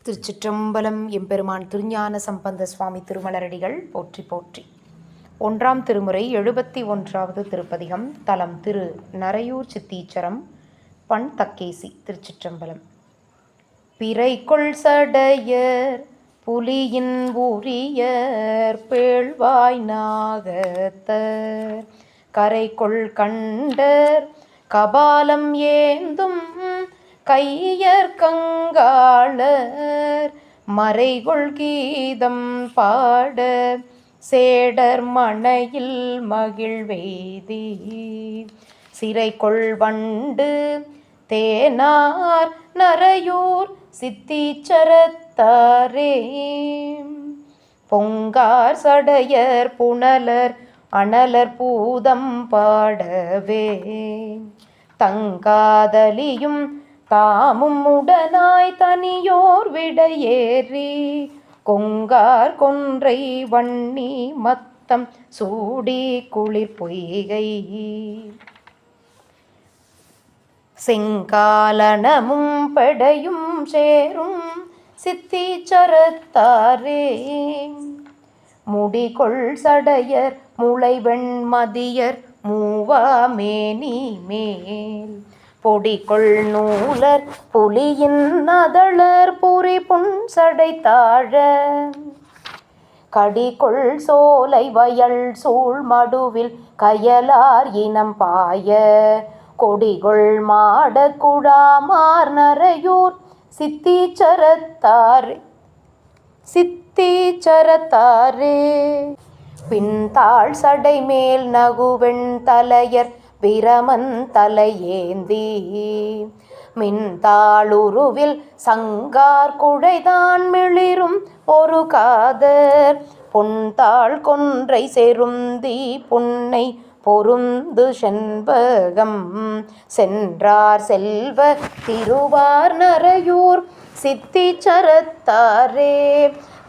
திருச்சிற்றம்பலம். எம்பெருமான் திருஞான சம்பந்த சுவாமி திருமலரடிகள் போற்றி போற்றி. 1ஆம் திருமுறை 71வது திருப்பதிகம். தலம் திரு நரையூர் சித்தீச்சரம். பண் தக்கேசி. திருச்சிற்றம்பலம். பிறைகொள் சடையர் புலியின் உரியர் பேழ்வாய் நாகத்தர் கரைகொள் கண்டர் கபாலம் ஏந்தும் கையர் கங்காளர் மறைகொள் கீதம் பாட சேடர் மணையில் மகிழ்வெய்தி சிறைகொள் வண்டு தேனார் நரையூர் சித்தீச்சரத்தாரே பொங்கார் சடையர் புனலர் அனலர் பூதம் பாடவே தங்காதலியும் தாமும் உடனாய் தனியோர் விடையேறி கொங்கார் கொன்றை வன்னி மத்தம் சூடி குளிர் பொய்கை செங்காலனமும் பெடையும் சேரும் சித்தீச்சரத்தாரே முடிகொள் சடையர் முளைவெண் மதியர் மூவா மேனி மேல் பொடிகொள் நூலர் புலியின் அதளர் புரி புன்சடை தாழ கடிகொள் சோலை வயல் சூழ் மடுவில் கயலார் இனம் பாய கொடிகொள் மாட குழாமார் நரையூர் சித்தீச்சரத்தாரே பின்தாள் சடை மேல் நகுவெண் தலையர் பிரமன் தலையேந்தி மின்தாளுருவில் சங்கார் குழைதான் மிளிரும் ஒரு காதர் பொன்தாள் கொன்றை செருந்தி புன்னை பொருந்து செண்பகம் சென்றார் செல்வ திருவார் நரையூர் சித்தீச்சரத்தாரே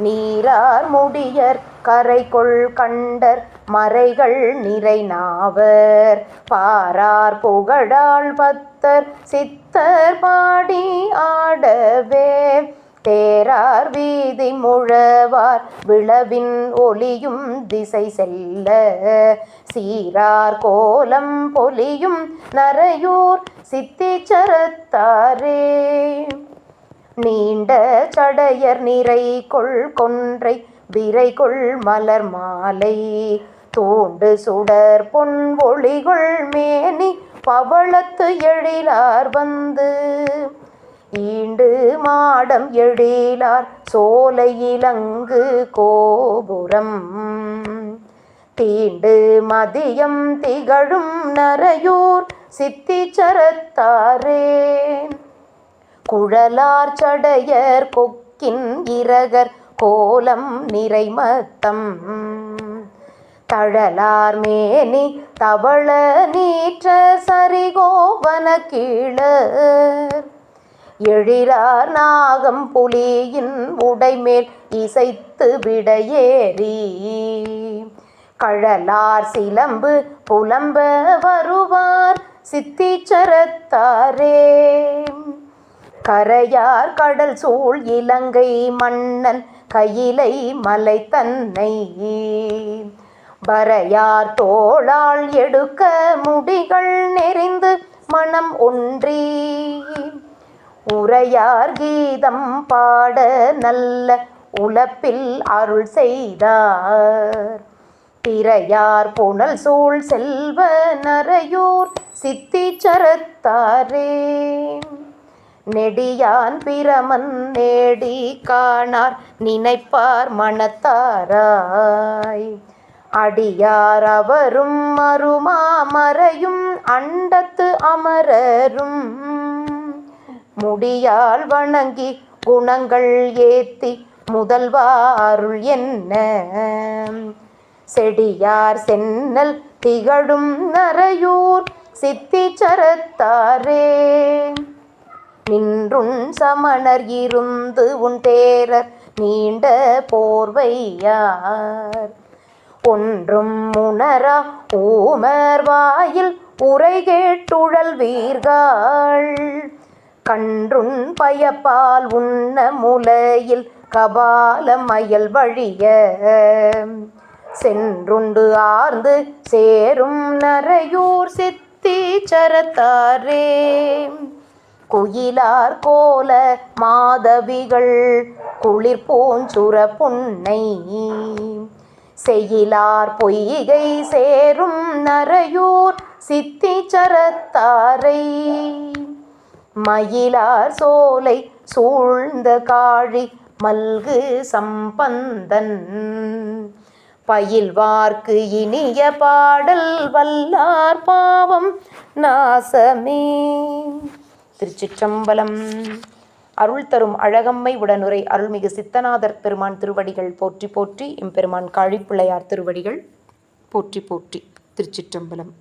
நீரார் முடியர் கரைகொள் கண்டர் மறைகள் நிறை நாவர் பாரார் புகழாள் பத்தர் சித்தர் பாடி ஆடவே தேரார் வீதி முழவார் விளவின் ஒளியும் திசை செல்ல சீரார் கோலம் பொலியும் நரையூர் சித்தீச்சரத்தாரே நீண்ட சடையர் நிறைகொள் கொன்றை விரைகொள் மலர் மாலை தூண்டு சுடர் பொன் ஒளிகொள் மேனி பவளத்து எழிலார் வந்து ஈண்டு மாடம் எழிலார் சோலையிலங்கு கோபுரம் தீண்டு மதியம் திகழும் நரையூர் சித்தீச்சரத்தாரே குழலார் சடையர் கொக்கின் இரகர் கோலம் நிறைமத்தம் தழலார் மேனி தவள நீற்ற சரிகோவன கீழர் எழிலார் நாகம் புலியின் உடைமேல் இசைத்து விடையேறி கழலார் சிலம்பு புலம்ப வருவார் சித்தீச்சரத்தாரே கரையார் கடல் சூழ் இலங்கை மன்னன் கையிலை மலை தன்னை வரையார் தோளால் எடுக்க முடிகள் நெறிந்து மனம் ஒன்றி உரையார் கீதம் பாட நல்ல உலப்பில் அருள் செய்தார் திரையார் புனல் சூழ் செல்வ நரையூர் சித்தீச்சரத்தாரே நெடியான் பிரமன் நேடி காணார் நினைப்பார் மனத்தாராய் அடியார் அவரும் மருமாமரையும் அண்டத்து அமரரும் முடியால் வணங்கி குணங்கள் ஏத்தி முதல்வா அருள் என்ன செடியார் சென்னல் திகழும் நரையூர் சித்தீச்சரத்தாரே நின்றுன் சமணர் இருந்து உன் தேரர் நீண்ட போர்வையார் ஒன்றும் உணரா ஊமர் வாயில் உரை கேட்டுழல் வீர்கள் கன்றுண் பயப்பால் உண்ண முலையில் கபால மயல் வழிய சென்றுண்டு ஆர்ந்து சேரும் நரையூர் சித்தீச்சரத்தாரே. குயிலார் கோல மாதவிகள் குளிர் பூஞ்சுர புன்னை செய்யிலார் பொய்கை சேரும் நரையூர் சித்தீச்சரத்தாரை. மயிலார் சோலை சூழ்ந்த காழி மல்கு சம்பந்தன் பயில்வார்க்கு இனிய பாடல் வல்லார் பாவம் நாசமே. திருச்சிற்றம்பலம். அருள் தரும் அழகம்மை உடனுரை அருள்மிகு சித்தநாதர் பெருமான் திருவடிகள் போற்றி போற்றி. எம்பெருமான் காழிப்பிள்ளையார் திருவடிகள் போற்றி போற்றி. திருச்சிற்றம்பலம்.